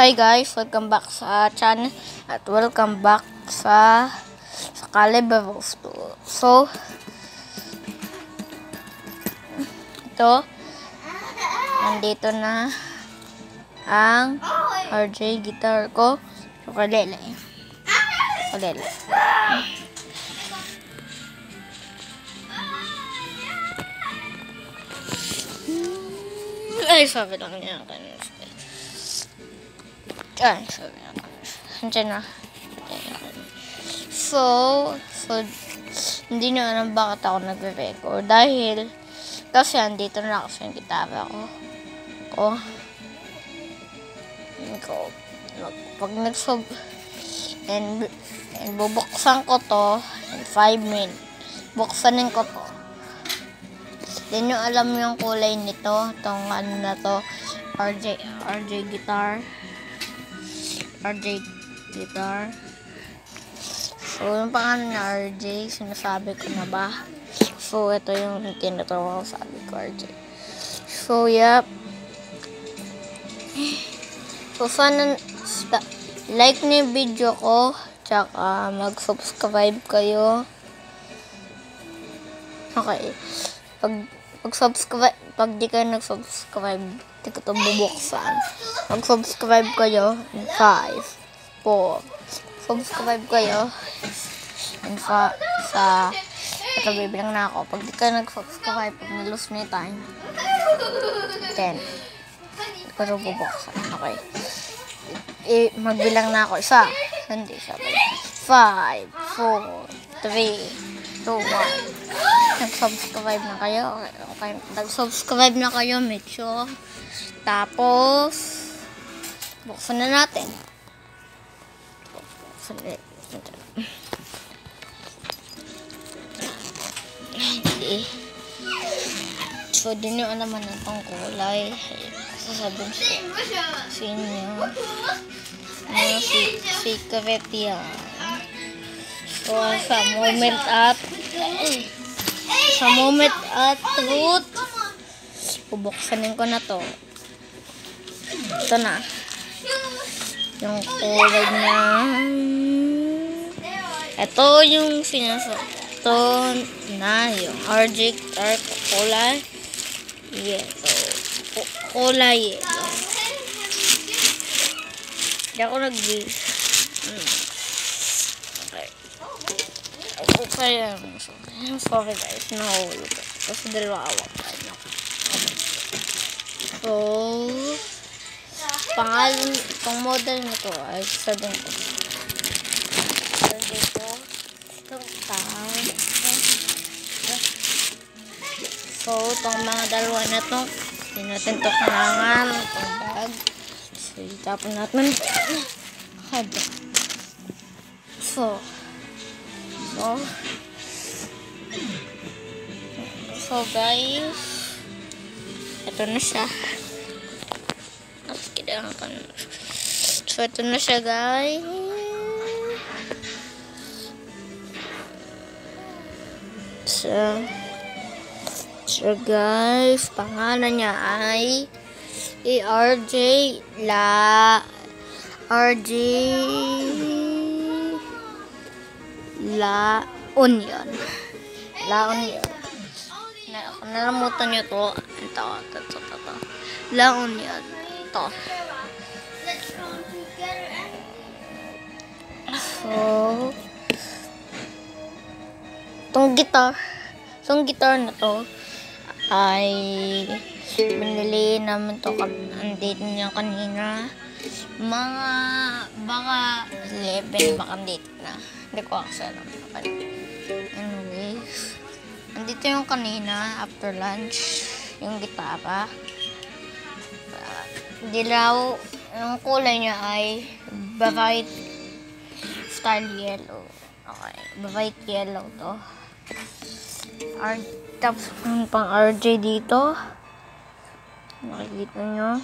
Hi guys, welcome back sa channel at welcome back sa Calibers 2. So, ito, nandito na ang RJ guitar ko. Ukulele. Ay, sabi lang niya kanina. Sabi lang. Andiyan na. So, hindi nyo alam bakit ako nagre-record. Dahil, kasi andito na kasi yung gitara ko. Pag and bubuksan ko to in 5 minutes. Buksanin ko to. Hindi nyo alam yung kulay nito. Itong ano na to. RJ guitar. So, yung pangalan na RJ, sinasabi ko na ba? So, ito yung tinatawag ko, sabi ko RJ. So, yep. So, sana like niyo yung video ko, tsaka mag-subscribe kayo. Okay. Pag di kayo nag-subscribe, di ko ito bubuksan. Mag-subscribe kayo in 5, 4. Subscribe kayo in ito bibilang na ako. Pag di kayo nag-subscribe, pag nalose na yung time, 10. Di ko ito bubuksan. Okay. Magbilang na ako. Isa. Hindi. 5, 4, 3, 2, 1. Nag-subscribe na kayo. Okay. Nag-subscribe na kayo, make sure. Tapos, buksan na natin. So, di nyo alaman ng pang kulay. Sasabihin sa inyo. Secret yan. So, sa moment at truth, bubuksanin ko na to. Ito na. Yung kulay na. Ito yung ito na yung RJ guitar kulay. Kulay yellow. Hindi ako Okay. Sorry guys, nahulog. Kasi dalawa awak tayo. So, pangalan, itong model na to ay sabihin ko. So, itong mga dalawa na to, hindi natin ito kailangan. Itong bag. So, itapon natin. So guys, ito na siya. So, ito na siya guys. So guys, pangalan niya ay RJ La Union. Nalamutan niyo to. Ito. La Union. Ito. So, itong guitar na to ay binili namin to andito niya kanina. Baka 11, baka dito na. Hindi ko kasi alam. Anyways, andito yung kanina after lunch, yung gitara. Dilaw, yung kulay niya ay bright style yellow. Okay, bright yellow to. Tapos pang RJ dito. Makikita nyo.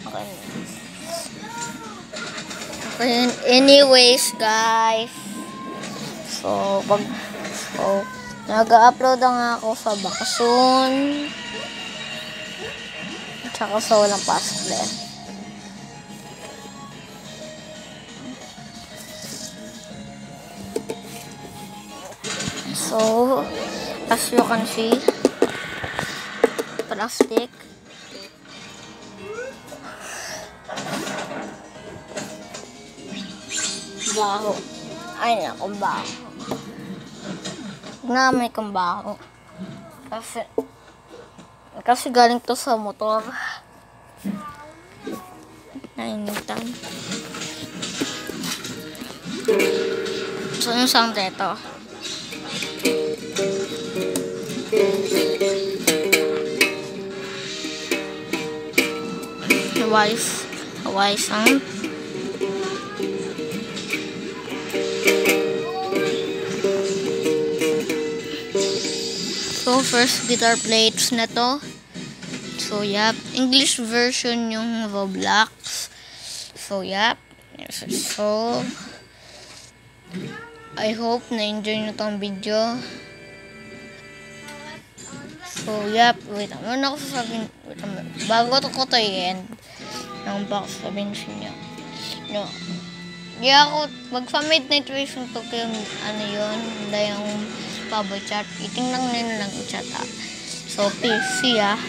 Okay. Anyways, guys. So, nag-upload nga ako sa bakasyon. Tsaka sa walang pasok din. So, as you can see, plastic. Baho. Ay, naku, baho. Na may kambaho. Kasi galing to sa motor. Nainitan. So, yung sound ito. Hawaii sound. So, first guitar plates na to. So, yep. English version yung Roblox. So, yep. So, I hope na-enjoy nyo tong video. So, yep. Wait, ano ako sasabihin? Bago ko to i-end. Ang baka sabihin sa inyo. No. Di ako, magpa-midnight vision to kayo, ano yun, hindi yung Pabo chat. Itingnan nyo lang yung chat. So, peace. See ya.